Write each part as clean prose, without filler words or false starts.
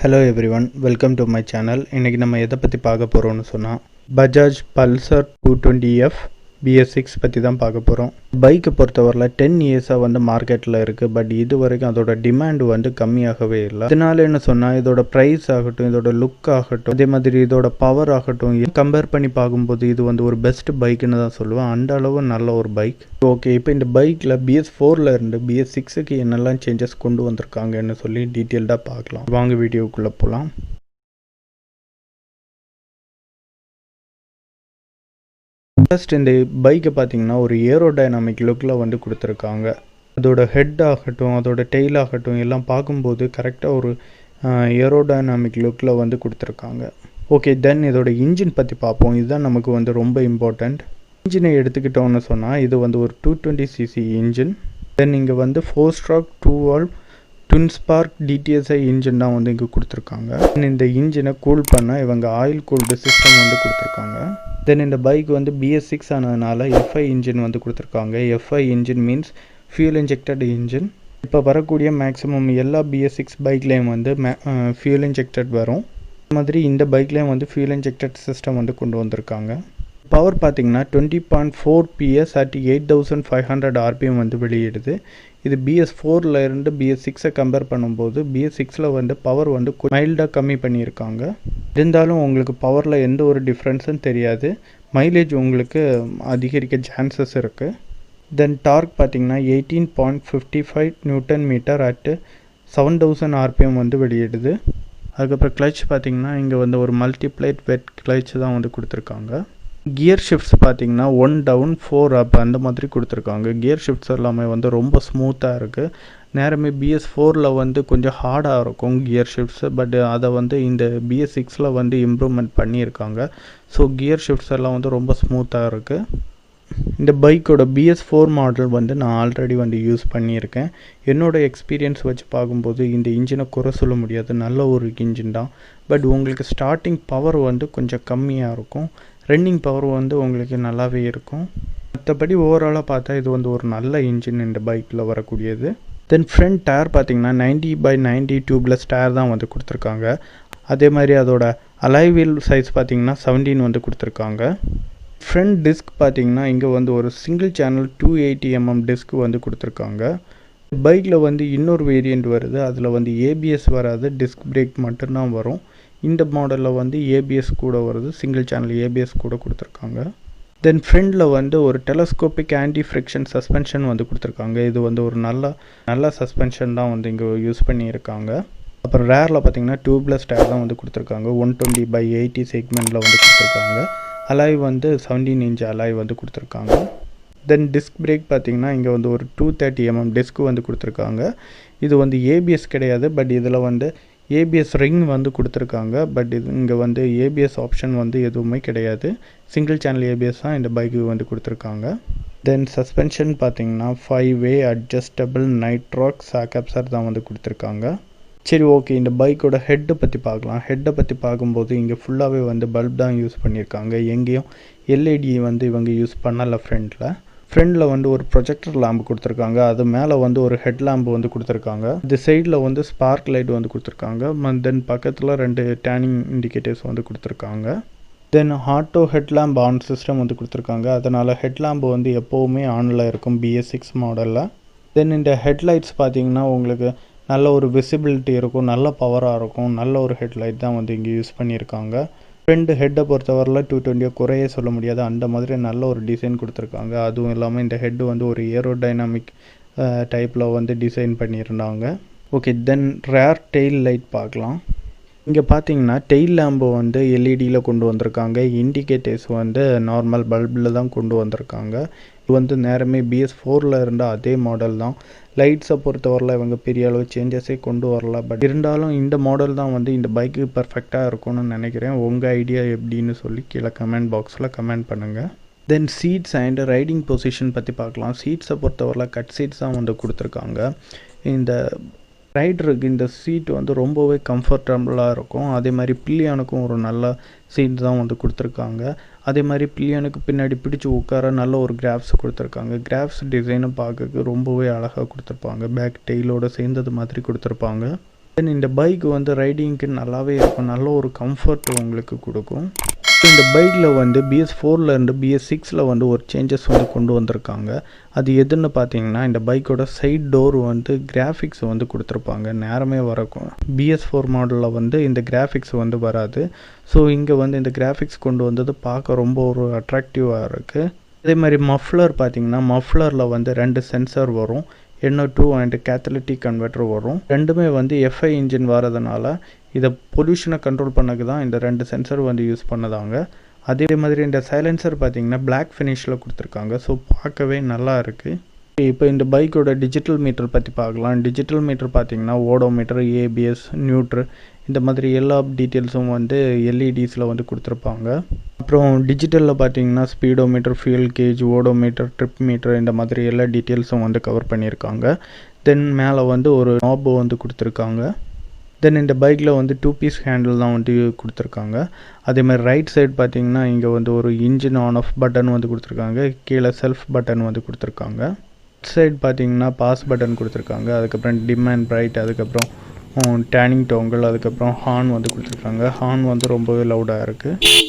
Hello everyone, welcome to my channel. இன்னைக்கு நம்ம எதை பற்றி பார்க்க போகிறோம்னு சொன்னால் Bajaj Pulsar 220F BS6 பற்றி தான் பார்க்க போகிறோம். பைக்கை பொறுத்தவரையில் 10 இயர்ஸாக வந்து மார்க்கெட்டில் இருக்குது. பட் இது வரைக்கும் அதோட டிமாண்ட் வந்து கம்மியாகவே இல்லை. இதனால என்ன சொன்னால் இதோட ப்ரைஸ் ஆகட்டும், இதோட லுக் ஆகட்டும், அதே மாதிரி இதோட பவர் ஆகட்டும், கம்பேர் பண்ணி பார்க்கும்போது இது வந்து ஒரு பெஸ்ட் பைக்குன்னு தான் சொல்லுவேன். அந்த அளவு நல்ல ஒரு பைக். ஓகே, இப்போ இந்த பைக்கில் BS4ல இருந்து BS6க்கு என்னெல்லாம் சேஞ்சஸ் கொண்டு வந்திருக்காங்கன்னு சொல்லி டீட்டெயில்டாக பார்க்கலாம். வாங்க வீடியோக்குள்ளே போகலாம். ஃபர்ஸ்ட் இந்த பைக்கை பார்த்தீங்கன்னா ஒரு ஏரோடைனாமிக் லுக்கில் வந்து கொடுத்துருக்காங்க. அதோட ஹெட் ஆகட்டும், அதோட டெய்ல் ஆகட்டும் எல்லாம் பார்க்கும்போது கரெக்டாக ஒரு ஏரோடைனாமிக் லுக்கில் வந்து கொடுத்துருக்காங்க. ஓகே, தென் இதோட இன்ஜின் பற்றி பார்ப்போம். இதுதான் நமக்கு வந்து ரொம்ப இம்பார்ட்டண்ட். இன்ஜினை எடுத்துக்கிட்டோன்னு சொன்னால் இது வந்து ஒரு 220cc இன்ஜின். தென் இங்கே வந்து 4-stroke 2-valve twin spark DTSI engine தான் வந்து இங்கே கொடுத்துருக்காங்க. இந்த இன்ஜினை கூல் பண்ண இவங்க ஆயில் கூல்டு சிஸ்டம் வந்து கொடுத்துருக்காங்க. தென் இந்த பைக் வந்து BS6 ஆனதுனால FI இன்ஜின் வந்து கொடுத்துருக்காங்க. FI engine means fuel injected engine. இப்போ வரக்கூடிய மேக்ஸிமம் எல்லா BS6 பைக்லேயும் வந்து ஃபியூல் இன்ஜெக்டட் வரும். அது மாதிரி இந்த பைக்லேயும் வந்து ஃபியூல் இன்ஜெக்டட் சிஸ்டம் வந்து கொண்டு வந்திருக்காங்க. பவர் பார்த்தீங்கன்னா 20.4 PS at 8500 RPM வந்து வெளியிடுது. இது BS4ல இருந்து BS6 கம்பேர் பண்ணும்போது BS6ல வந்து பவர் வந்து மைல்டாக கம்மி பண்ணியிருக்காங்க. இருந்தாலும் உங்களுக்கு பவரில் எந்த ஒரு டிஃப்ரென்ஸும் தெரியாது. மைலேஜ் உங்களுக்கு அதிகரிக்க சான்சஸ் இருக்குது. தென் டார்க் பார்த்தீங்கன்னா 18.55 Nm at 7000 RPM வந்து வெளியிடுது. அதுக்கப்புறம் கிளச் பார்த்தீங்கன்னா இங்கே வந்து ஒரு மல்டிப்ளைட் வெட் கிளச் தான் வந்து கொடுத்துருக்காங்க. கியர் ஷிஃப்ட்ஸ் பார்த்தீங்கன்னா 1 down 4 up அந்த மாதிரி கொடுத்துருக்காங்க. கியர் ஷிஃப்ட்ஸ் எல்லாமே வந்து ரொம்ப ஸ்மூத்தாக இருக்குது. நேரமே BS4ல வந்து கொஞ்சம் ஹார்டாக இருக்கும் கியர் ஷிஃப்ட்ஸ். பட் அதை வந்து இந்த BS6ல வந்து இம்ப்ரூவ்மெண்ட் பண்ணியிருக்காங்க. ஸோ கியர் ஷிஃப்ட்ஸ் எல்லாம் வந்து ரொம்ப ஸ்மூத்தாக இருக்குது. இந்த பைக்கோட BS4 மாடல் வந்து நான் ஆல்ரெடி வந்து யூஸ் பண்ணியிருக்கேன். என்னோடய எக்ஸ்பீரியன்ஸ் வச்சு பார்க்கும்போது இந்த இன்ஜினை குறை சொல்ல முடியாது, நல்ல ஒரு இன்ஜின் தான். பட் உங்களுக்கு ஸ்டார்டிங் பவர் வந்து கொஞ்சம் கம்மியாக இருக்கும். ரன்னிங் பவர் வந்து உங்களுக்கு நல்லாவே இருக்கும். மற்றபடி ஓவராலாக பார்த்தா இது வந்து ஒரு நல்ல இன்ஜின் இந்த பைக்கில் வரக்கூடியது. தென் ஃப்ரண்ட் டயர் பார்த்தீங்கன்னா 90/90 டியூப்லெஸ் டயர் தான் வந்து கொடுத்துருக்காங்க. அதே மாதிரி அதோட அலாய் வீல் சைஸ் பார்த்தீங்கன்னா 17 வந்து கொடுத்துருக்காங்க. ஃப்ரண்ட் டிஸ்க் பார்த்தீங்கன்னா இங்கே வந்து ஒரு சிங்கிள் சேனல் 280 mm டிஸ்க் வந்து கொடுத்துருக்காங்க. பைக்கில் வந்து இன்னொரு வேரியண்ட் வருது. அதில் வந்து ABS வராது, டிஸ்க் பிரேக் மட்டும்தான் வரும். இந்த மாடலில் வந்து ABS கூட வருது, சிங்கிள் சேனல் ABS கூட கொடுத்துருக்காங்க. தென் ஃப்ரண்டில் வந்து ஒரு டெலஸ்கோபிக் ஆன்டி ஃப்ரிக்ஷன் சஸ்பென்ஷன் வந்து கொடுத்துருக்காங்க. இது வந்து ஒரு நல்ல சஸ்பென்ஷன் தான் வந்து இங்கே யூஸ் பண்ணியிருக்காங்க. அப்புறம் ரேரில் பார்த்தீங்கன்னா டியூப்லெஸ் டயர் தான் வந்து கொடுத்துருக்காங்க. 120/80 செக்மெண்ட்டில் வந்து கொடுத்துருக்காங்க. அலாய் வந்து 17 inch அலாய் வந்து கொடுத்துருக்காங்க. தென் டிஸ்க் பிரேக் பார்த்தீங்கன்னா இங்கே வந்து ஒரு 230 mm டிஸ்க் வந்து கொடுத்துருக்காங்க. இது வந்து ABS கிடையாது, பட் இதில் வந்து ABS ரிங் வந்து கொடுத்துருக்காங்க. பட் இது இங்கே வந்து ABS ஆப்ஷன் வந்து எதுவுமே கிடையாது. சிங்கிள் சேனல் ABS தான் இந்த பைக்கு வந்து கொடுத்துருக்காங்க. தென் சஸ்பென்ஷன் பார்த்தீங்கன்னா 5-way அட்ஜஸ்டபிள் நைட்ராக் சாக்கப்சர் தான் வந்து கொடுத்துருக்காங்க. சரி, ஓகே, இந்த பைக்கோட ஹெட்டை பற்றி பார்க்கலாம். ஹெட்டை பற்றி பார்க்கும்போது இங்கே ஃபுல்லாகவே வந்து பல்ப் தான் யூஸ் பண்ணியிருக்காங்க. எங்கேயும் LED வந்து இவங்க யூஸ் பண்ணலை. ஃப்ரண்டில் வந்து ஒரு ப்ரொஜெக்டர் லேம்பு கொடுத்துருக்காங்க. அது மேலே வந்து ஒரு ஹெட் லேம்பு வந்து கொடுத்துருக்காங்க. இந்த சைடில் வந்து ஸ்பார்க் லைட் வந்து கொடுத்துருக்காங்க. தென் பக்கத்தில் 2 டேனிங் இண்டிகேட்டர்ஸ் வந்து கொடுத்துருக்காங்க. Then auto head lamp on system வந்து கொடுத்துருக்காங்க. அதனால் ஹெட் லேம்பு வந்து எப்போவுமே ஆனில் இருக்கும் BS6 மாடலில். தென் இந்த ஹெட்லைட்ஸ் பார்த்தீங்கன்னா உங்களுக்கு நல்ல ஒரு விசிபிலிட்டி இருக்கும், நல்ல பவராக இருக்கும். நல்ல ஒரு ஹெட்லைட் தான் வந்து இங்கே யூஸ் பண்ணியிருக்காங்க. ஃப்ரண்ட் ஹெட்டை பொறுத்தவரையில் 220 குறையே சொல்ல முடியாது, அந்த மாதிரி நல்ல ஒரு டிசைன் கொடுத்துருக்காங்க. அதுவும் இல்லாமல் இந்த ஹெட்டு வந்து ஒரு ஏரோடைனாமிக் டைப்பில் வந்து டிசைன் பண்ணியிருந்தாங்க. ஓகே, தென் ரேர் டெயில் லைட் பார்க்கலாம். இங்கே பார்த்தீங்கன்னா டெயில் லேம்பு வந்து LEDயில் கொண்டு வந்திருக்காங்க. இண்டிகேட்டர்ஸ் வந்து நார்மல் பல்பில் தான் கொண்டு வந்திருக்காங்க. இது வந்து நேரமே BS4ல இருந்த அதே மாடல் தான். லைட்ஸை பொறுத்தவரையில் இவங்க பெரிய அளவு சேஞ்சஸே கொண்டு வரல. பட் இருந்தாலும் இந்த மாடல் தான் வந்து இந்த பைக்கு பர்ஃபெக்டாக இருக்கும்னு நினைக்கிறேன். உங்கள் ஐடியா எப்படின்னு சொல்லி கீழே கமெண்ட் பாக்ஸில் கமெண்ட் பண்ணுங்கள். தென் சீட்ஸ் அண்ட் ரைடிங் பொசிஷன் பற்றி பார்க்கலாம். சீட்ஸை பொறுத்தவரையில் கட் சீட்ஸ் தான் வந்து கொடுத்துருக்காங்க. இந்த ரைடருக்கு இந்த சீட் வந்து ரொம்பவே கம்ஃபர்டபுளாக இருக்கும். அதே மாதிரி பில்லியானுக்கும் ஒரு நல்ல சீட் தான் வந்து கொடுத்துருக்காங்க. அதே மாதிரி பில்லியானுக்கு பின்னாடி பிடிச்சி உட்கார நல்ல ஒரு கிராஃப்ஸ் கொடுத்துருக்காங்க. கிராஃப்ஸ் டிசைனை பார்க்க ரொம்பவே அழகாக கொடுத்துருப்பாங்க. பேக் டெய்லோடு சேர்ந்தது மாதிரி கொடுத்துருப்பாங்க. தென் இந்த பைக் வந்து ரைடிங்க்கு நல்லாவே இருக்கும், நல்ல ஒரு கம்ஃபர்ட் உங்களுக்கு கொடுக்கும். இந்த பைக்கில் வந்து BS4லேருந்து BS6 வந்து ஒரு சேஞ்சஸ் வந்து கொண்டு வந்திருக்காங்க. அது எதுன்னு பார்த்தீங்கன்னா, இந்த பைக்கோட சைட் டோர் வந்து கிராஃபிக்ஸ் வந்து கொடுத்துருப்பாங்க, நேரமே வரக்கும். BS4 மாடலில் வந்து இந்த கிராஃபிக்ஸ் வந்து வராது. ஸோ இங்கே வந்து இந்த கிராஃபிக்ஸ் கொண்டு வந்தது பார்க்க ரொம்ப ஒரு அட்ராக்டிவாக இருக்குது. அதே மாதிரி மஃப்ளர் பார்த்தீங்கன்னா, மஃப்ளரில் வந்து 2 சென்சார் வரும், NO2 அண்ட் கேத்தலிட்டிக் கன்வெர்ட்டர் வரும். ரெண்டுமே வந்து FI இன்ஜின் வரதுனால இதை பொல்யூஷனை கண்ட்ரோல் பண்ணக்கு தான் இந்த 2 சென்சர் வந்து யூஸ் பண்ணதாங்க. அதே மாதிரி இந்த சைலன்சர் பார்த்தீங்கன்னா பிளாக் ஃபினிஷில் கொடுத்துருக்காங்க. ஸோ பார்க்கவே நல்லா இருக்குது. இப்போ இந்த பைக்கோட டிஜிட்டல் மீட்டர் பற்றி பார்க்கலாம். டிஜிட்டல் மீட்டர் பார்த்தீங்கன்னா ஓடோமீட்டர், ABS, நியூட்ரு இந்த மாதிரி எல்லா டீட்டெயில்ஸும் வந்து LEDஸில் வந்து கொடுத்துருப்பாங்க. அப்புறம் டிஜிட்டலில் பார்த்தீங்கன்னா speedometer, fuel gauge, odometer, trip meter இந்த மாதிரி எல்லா டீட்டெயில்ஸும் வந்து கவர் பண்ணியிருக்காங்க. தென் மேலே வந்து ஒரு நாப் வந்து கொடுத்துருக்காங்க. தென் இந்த பைக்கில் வந்து 2 பீஸ் ஹேண்டில் தான் வந்து கொடுத்துருக்காங்க. அதேமாதிரி ரைட் சைடு பார்த்தீங்கன்னா இங்கே வந்து ஒரு இன்ஜின் ஆன் ஆஃப் பட்டன் வந்து கொடுத்துருக்காங்க, கீழே செல்ஃப் பட்டன் வந்து கொடுத்துருக்காங்க. சைடு பார்த்தீங்கன்னா பாஸ் பட்டன் கொடுத்துருக்காங்க, அதுக்கப்புறம் டிம் அண்ட் பிரைட், அதுக்கப்புறம் டேனிங் டோங்கல், அதுக்கப்புறம் ஹார்ன் வந்து கொடுத்துருக்காங்க. ஹார்ன் வந்து ரொம்பவே லவுடாக இருக்குது.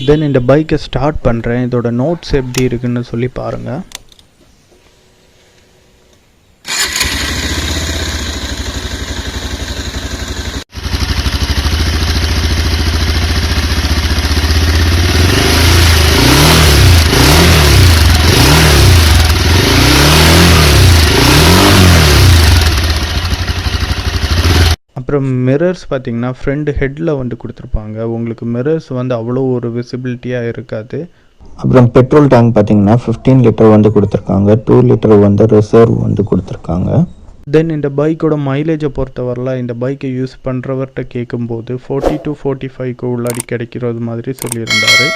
தென் இந்த பைக்கை ஸ்டார்ட் பண்ணுறேன், இதோட நோட்ஸ் எப்படி இருக்குன்னு சொல்லி பாருங்கள். அப்புறம் மிரர்ஸ் பார்த்தீங்கன்னா ஃப்ரண்ட் ஹெட்டில் வந்து கொடுத்துருப்பாங்க. உங்களுக்கு மிரர்ஸ் வந்து அவ்வளோ ஒரு விசிபிலிட்டியாக இருக்காது. அப்புறம் பெட்ரோல் டேங்க் பார்த்தீங்கன்னா 15 லிட்டர் வந்து கொடுத்துருக்காங்க, 2 லிட்டர் வந்து ரிசர்வ் வந்து கொடுத்துருக்காங்க. தென் இந்த பைக்கோட மைலேஜை பொறுத்தவரையில் இந்த பைக்கை யூஸ் பண்ணுறவர்கிட்ட கேட்கும்போது 40 to 45 உள்ளாடி கிடைக்கிறது மாதிரி சொல்லியிருந்தார்.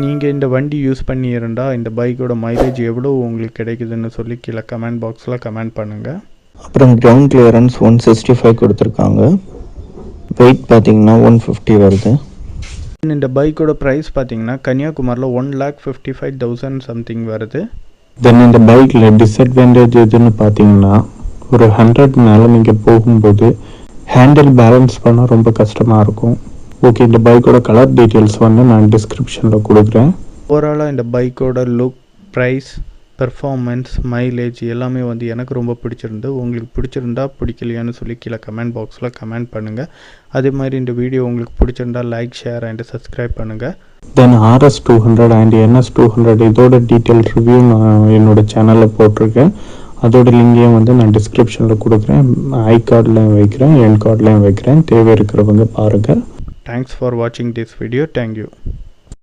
நீங்கள் இந்த வண்டி யூஸ் பண்ணியிருந்தால் இந்த பைக்கோட மைலேஜ் எவ்வளோ உங்களுக்கு கிடைக்குதுன்னு சொல்லி கீழே கமெண்ட் பாக்ஸில் கமெண்ட் பண்ணுங்கள். அப்புறம் கிரவுண்ட் கிளியரன்ஸ் 165 கொடுத்துருக்காங்க, வெயிட் பார்த்தீங்கன்னா 150 வருது. இந்த பைக்கோட ப்ரைஸ் பார்த்தீங்கன்னா கன்னியாகுமரியில் 1,55,000 சம்திங் வருது. தென் இந்த பைக்கில் டிஸ்அட்வான்டேஜ் எதுன்னு பார்த்தீங்கன்னா, ஒரு 100 மேலே நீங்கள் போகும்போது ஹேண்டில் பேலன்ஸ் பண்ண ரொம்ப கஷ்டமாக இருக்கும். ஓகே, இந்த பைக்கோட கலர் டீட்டெயில்ஸ் வந்து நான் டிஸ்கிரிப்ஷனில் கொடுக்குறேன். ஓவராலாக இந்த பைக்கோட லுக், ப்ரைஸ், பெர்ஃபார்மன்ஸ், மைலேஜ் எல்லாமே வந்து எனக்கு ரொம்ப பிடிச்சிருந்து. உங்களுக்கு பிடிச்சிருந்தா பிடிக்கலையான்னு சொல்லி கீழே கமெண்ட் பாக்ஸில் கமெண்ட் பண்ணுங்கள். அதே மாதிரி இந்த வீடியோ உங்களுக்கு பிடிச்சிருந்தா லைக், ஷேர் அண்ட் சப்ஸ்கிரைப் பண்ணுங்கள். தென் RS200 அண்ட் NS200 இதோட டீட்டெயில் ரிவ்யூ நான் என்னோட சேனலில் போட்டிருக்கேன். அதோட லிங்கையும் வந்து நான் டிஸ்கிரிப்ஷனில் கொடுக்குறேன், ஐ கார்ட்லையும் வைக்கிறேன், என் கார்ட்லையும் வைக்கிறேன். தேவை இருக்கிறவங்க பாருங்கள். தேங்க்ஸ் ஃபார் வாட்சிங் திஸ் வீடியோ. தேங்க்யூ.